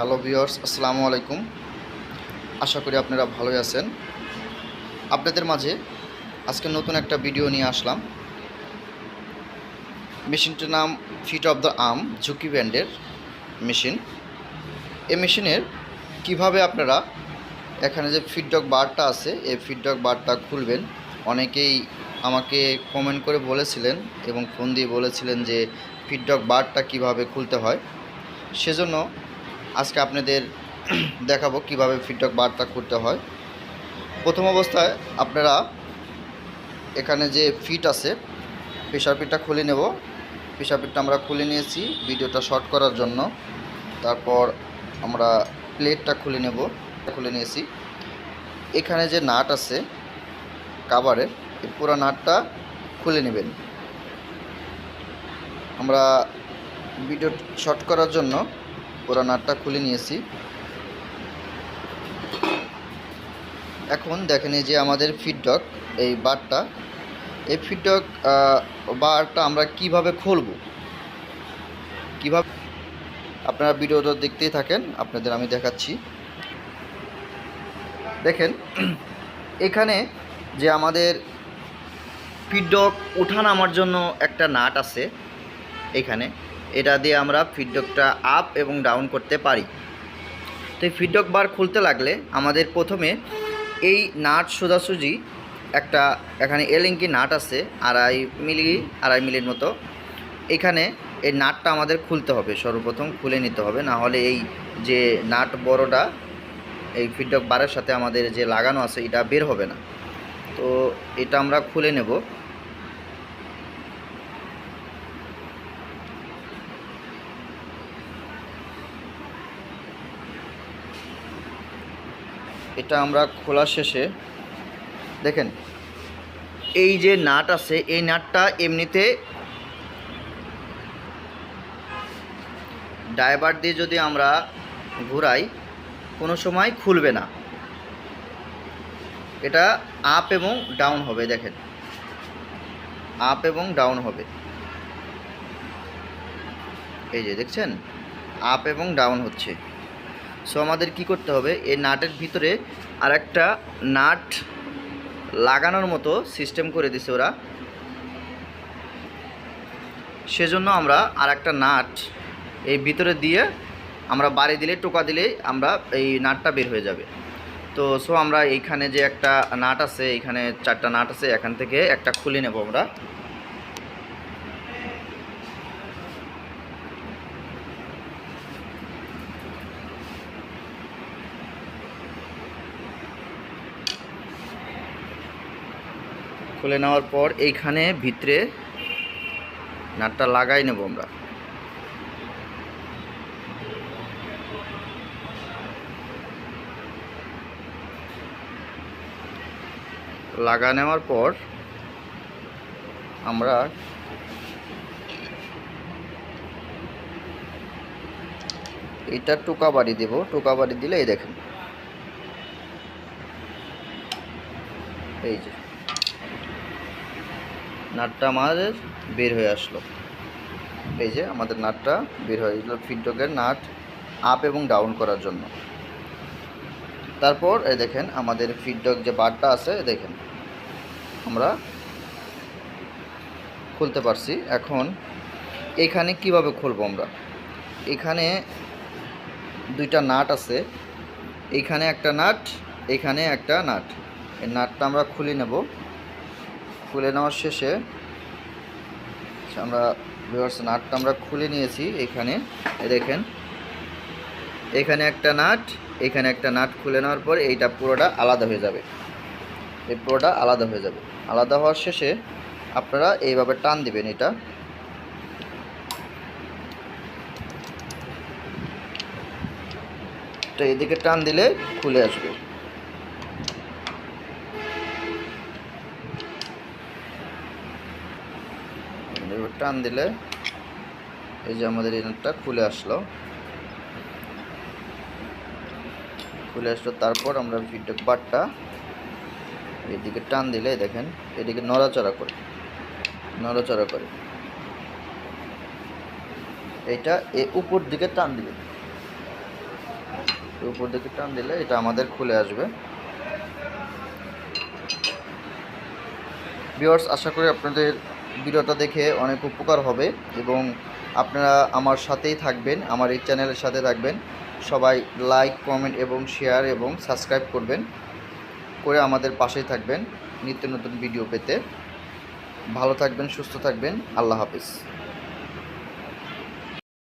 Hello viewers, আসসালামু আলাইকুম। আশা করি আপনারা ভালোই আছেন। আপনাদের মাঝে আজকে নতুন একটা ভিডিও নিয়ে আসলাম। মেশিনটির নাম ফিট অফ দ্য আর্ম ঝুঁকি ব্যান্ডের মেশিন। এই মেশিনের কিভাবে আপনারা এখানে যে ফিডব্যাক বারটা আছে এই ফিডব্যাক বারটা খুলবেন। অনেকেই আমাকে কমেন্ট করে বলেছিলেন এবং ফোন দিয়ে বলেছিলেন যে ফিডব্যাক বারটা কিভাবে খুলতে হয়। সেজন্য আজকে আপনাদের দেখাবো কিভাবে ফিডব্যাক বারটা করতে হয়। প্রথম অবস্থায় আপনারা এখানে যে ফিট আছে প্রেসার ফিটটা খুলে নেব। প্রেসার ফিটটা আমরা খুলে নিয়েছি ভিডিওটা শর্ট করার জন্য। তারপর আমরা প্লেটটা খুলে নিয়েছি। এখানে যে নাট আছে কাভারের এই পুরো নাটটা খুলে নেবেন। আমরা ভিডিও শর্ট করার জন্য পুরো নাটটা খুলে নিয়েছি। এখন দেখেন এই যে আমাদের ফিডব্যাক এই বারটা, এই ফিডব্যাক বারটা আমরা কিভাবে খুলব, কিভাবে আপনারা ভিডিওটা দেখতেই থাকেন, আপনাদের আমি দেখাচ্ছি। দেখেন এখানে যে আমাদের ফিডব্যাক ওঠানামার জন্য একটা নাট আছে এখানে, এটা দিয়ে আমরা ফিডব্যাকটা আপ এবং ডাউন করতে পারি। তো এই ফিডব্যাক বার খুলতে লাগলে আমাদের প্রথমে এই নাট সোজাসুজি একটা এখানে এলিঙ্কি নাট আছে আড়াই মিলির মতো। এখানে এই নাটটা আমাদের খুলতে হবে, সর্বপ্রথম খুলে নিতে হবে, না হলে এই যে নাট বড়টা এই ফিডব্যাক বারের সাথে আমাদের যে লাগানো আছে এটা বের হবে না। তো এটা আমরা খুলে নেব। এটা আমরা খোলার শেষে দেখেন এই যে নাট আছে এই নাটটা এমনিতে ড্রাইভার দিয়ে যদি আমরা ঘুরাই কোনো সময় খুলবে না, এটা আপ এবং ডাউন হবে। দেখেন আপ এবং ডাউন হবে, এই যে দেখছেন আপ এবং ডাউন হচ্ছে। সো আমাদের কি করতে হবে, এই নাটের ভিতরে আর একটা নাট লাগানোর মতো সিস্টেম করে দিছে ওরা, সেজন্য আমরা আর একটা নাট এই ভিতরে দিয়ে আমরা বাড়ি দিলে টোকা দিলেই আমরা এই নাটটা বের হয়ে যাবে। তো সো আমরা এইখানে যে একটা নাট আছে, এইখানে 4টা নাট আছে, এখান থেকে একটা খুলে নেব। আমরা খুলে নেওয়ার পর এইখানে ভিতরে নাটটা লাগাই নেব। আমরা লাগা নেওয়ার পর আমরা এটা টোকা বাড়ি দেব। টোকা বাড়ি দিলে এই দেখেন এই যে নাটটা আমাদের বের হয়ে আসলো। এই যে আমাদের নাটটা বের হয়ে গেল ফিডব্যাকের নাট আপ এবং ডাউন করার জন্য। তারপর এই দেখেন আমাদের ফিডব্যাক যে বারটা আছে দেখেন আমরা খুলতে পারছি। এখন এখানে কিভাবে খুলবো আমরা, এখানে 2টা নাট আছে, এইখানে একটা নাট, এখানে একটা নাট। এই নাটটা আমরা খুলে নেব। খুলে নেওয়ার শেষে আমরা নাটটা আমরা খুলে নিয়েছি। এখানে দেখেন এখানে একটা নাট, এখানে একটা নাট খুলে নেওয়ার পর এইটা পুরোটা আলাদা হয়ে যাবে। এই পুরোটা আলাদা হয়ে যাবে। আলাদা হওয়ার শেষে আপনারা এইভাবে টান দিবেন, এটা তো এদিকে টান দিলে খুলে আসবে। টান দিলে এই যে আমাদের এই নাটটা খুলে আসলো। তারপর আমরা ফিডব্যাক বারটা এদিকে টান দিলে দেখেন এদিকে নড়াচড়া করে এইটা উপর দিকে টান দিবে। উপর দিকে টান দিলে এটা আমাদের খুলে আসবে। ভিউয়ার্স, আশা করি আপনাদের ভিডিওটা দেখে অনেক উপকার হবে এবং আপনারা আমার সাথেই থাকবেন, আমার এই চ্যানেলের সাথে থাকবেন। সবাই লাইক, কমেন্ট এবং শেয়ার এবং সাবস্ক্রাইব করবেন, করে আমাদের পাশেই থাকবেন নিত্য নতুন ভিডিও পেতে। ভালো থাকবেন, সুস্থ থাকবেন। আল্লাহ হাফিজ।